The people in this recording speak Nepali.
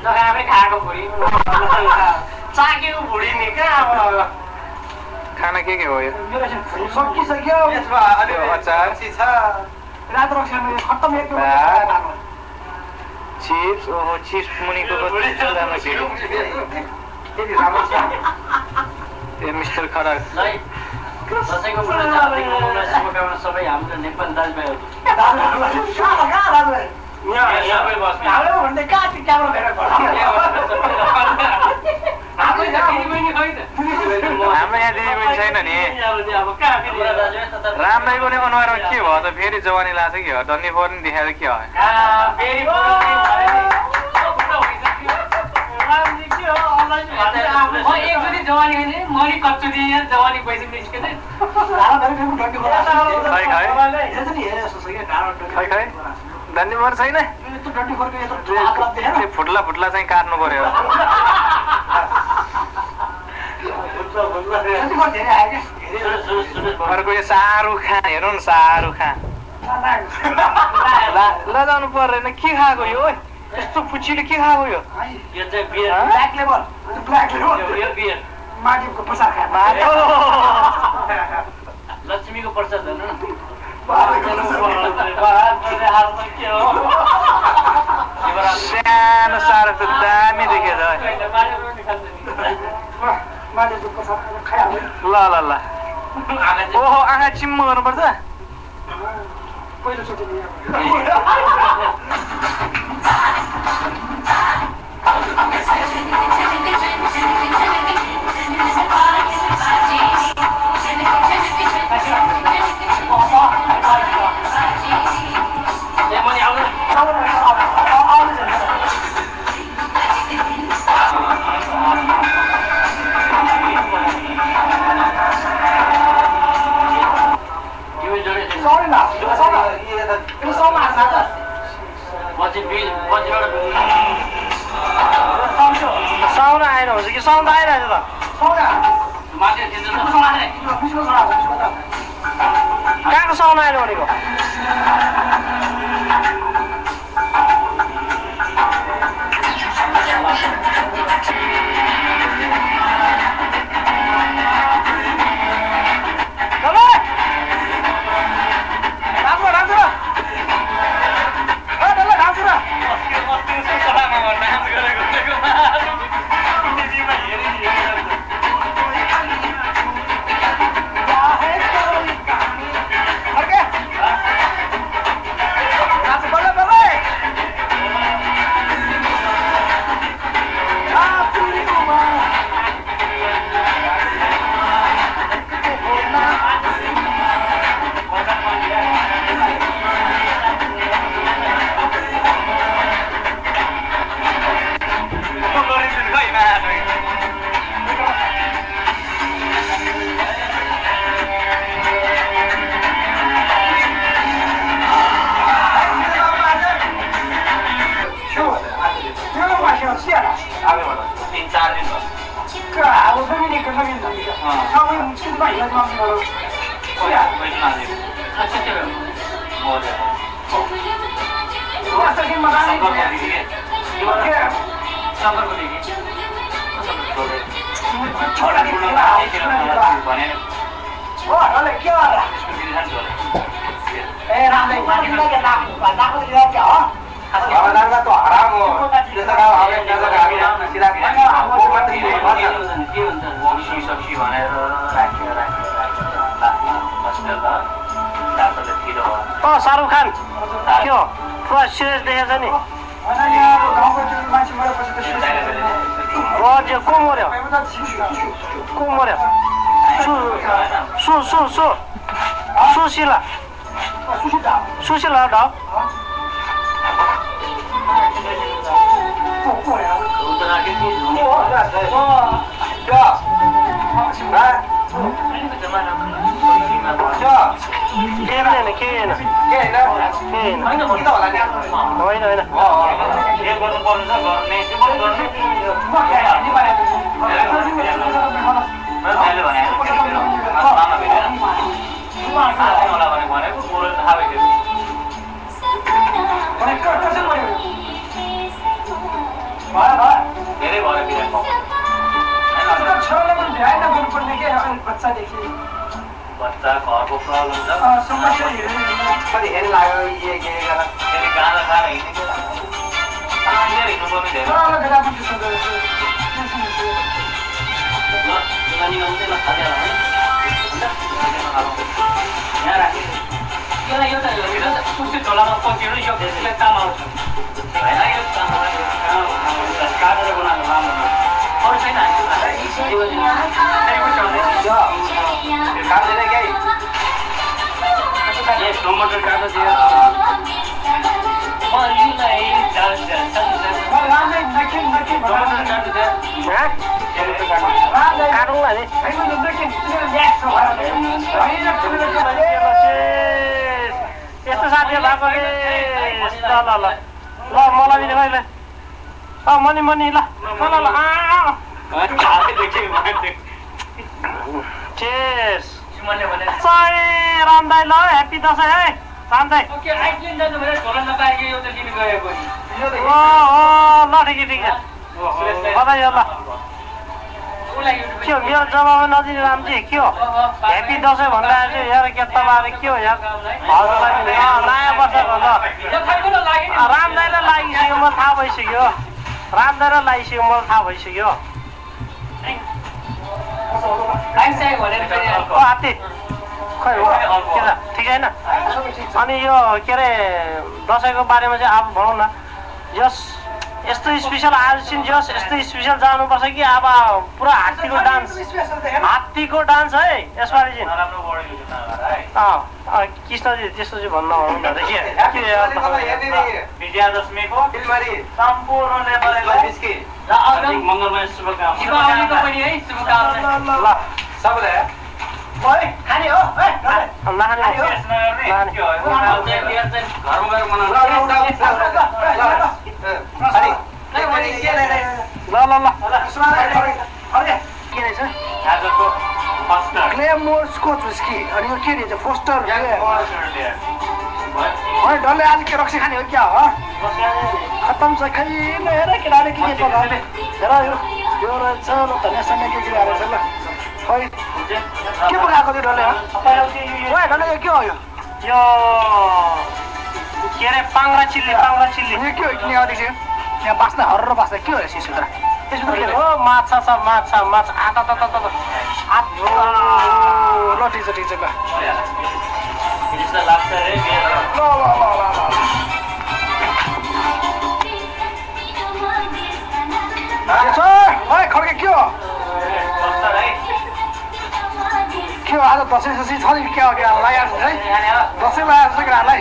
नखाएमै खाएको भुँडी चाकेको भुँडी नि कहाँ अब खाना के हो यो सकिसक्यो अचार रात रक्सामा खत्तम एकदम चिप्स ओहो चिप्स मुनिको ए मिस्टर खराब दसैँको शुभकामना सबै हाम्रो नेपाली दाजुभाइहरू हाम्रो यहाँ दिदीबहिनी छैन नि रामदाईको नि अनुहारमा के भयो त फेरि जवानी लाग्छ कि हो डन्डी फोर नि देखाएर के हो जवानी मनी कच्चो दिए जवानी पैसा निस्किँदै डन्डी फोर छैन फुट्ला फुट्ला चाहिँ काट्नु पर्यो अर्को यो शाहरुख खान हेरौँ न शाहरुख खान लजाउनु पर्दैन के खाएको यो यस्तो फुच्चीले के खाएको यो चाहिँ ब्ल्याक लेभल यो बियर माटीको प्रसाद लक्ष्मीको प्रसाद हेर्नु न सानो शाहरुख त दामी देखेछ ल ल ल ओहो आँखा चिम्म गर्नुपर्छ पहिलोचोटि साउना आएर हुन्छ कि साउना आइरहेछ त कहाँको साउना आएर भनेको शाहरुख खान के हो पुरा सिरियस देखेछ नि को मर्यो सुशीला सुशीला ढाउ धेरै भएर बिरामी छोरालाई पनि ध्यान गर्नुपर्ने के बच्चादेखि बच्चा घरको प्रब्लम छ समस्या कति हेर्नु लाग्यो के गरेर फेरि गाँदा खाएर हिँडेको तानेर हिँड्नुपर्ने धेरै छोरालाई भेला पनि त्यसो यहाँ राखेँ यसलाई एउटा कुर्सी झोलामा पक्रिनु यो यसलाई काम आउँछ होइन यो काटेर बनाएको राम्रो अरू छैन काट्दैन केही टमाटर काट्नु दियो काटौँला नि यस्तो साथी भएको ल ल ल ल मलाई दिने खै ल मनी मनी ल ल ल चेस रामदाई ल ह्याप्पी दसैँ है रामदाई ल ठिकै ठिकै बधाई हो ल के हो मेरो जवाबमा नदिने रामजी के हो ह्याप्पी दसैँ भन्दा चाहिँ यार के तपाईँहरू के हो यार हजुरलाई नयाँ वर्ष भन्दा रामदाईलाई लागिसक्यो मलाई थाहा भइसक्यो रामदाईलाई लागिसक्यो मलाई थाहा भइसक्यो हात्ती खै हो के त ठिक होइन अनि यो के अरे दसैँको बारेमा चाहिँ अब भनौँ न यस यस्तो स्पेसल आयोजन जस यस्तो स्पेसल जानुपर्छ कि अब पुरा हात्तीको डान्स है यसपालि चाहिँ कृष्णजी त्यस्तो चाहिँ भन्नु विजयादशमीको सम्पूर्ण नेपालीलाई मङ्गलमय शुभकामना सबैलाई खाने हो क्लेमोर स्कोच विस्की अनि यो के दिन्छ फोस्टर डल्ले आज के रक्सी खाने हो क्या हो खत्तम छ खै हेर केटाले के पकाउने हेर यो रहेछ ल धनिया सनिया के रहेछ ल खै के पकाएको थियो डल्ले डल्ले यो के हो यो के अरे पाङ्रा चिल्ली यो के हो यहाँदेखि यहाँ बाँच्न हर्र बाँच्न के हो सिसुद्रा माछा छ माछा आटा त ल ठिक छ ल लाग्छ रे खड्के के हो आज दसैँ ससी छ नि क्या हो क्या लगाइहाल्छ है दसैँ लगाएको छ केटाहरूलाई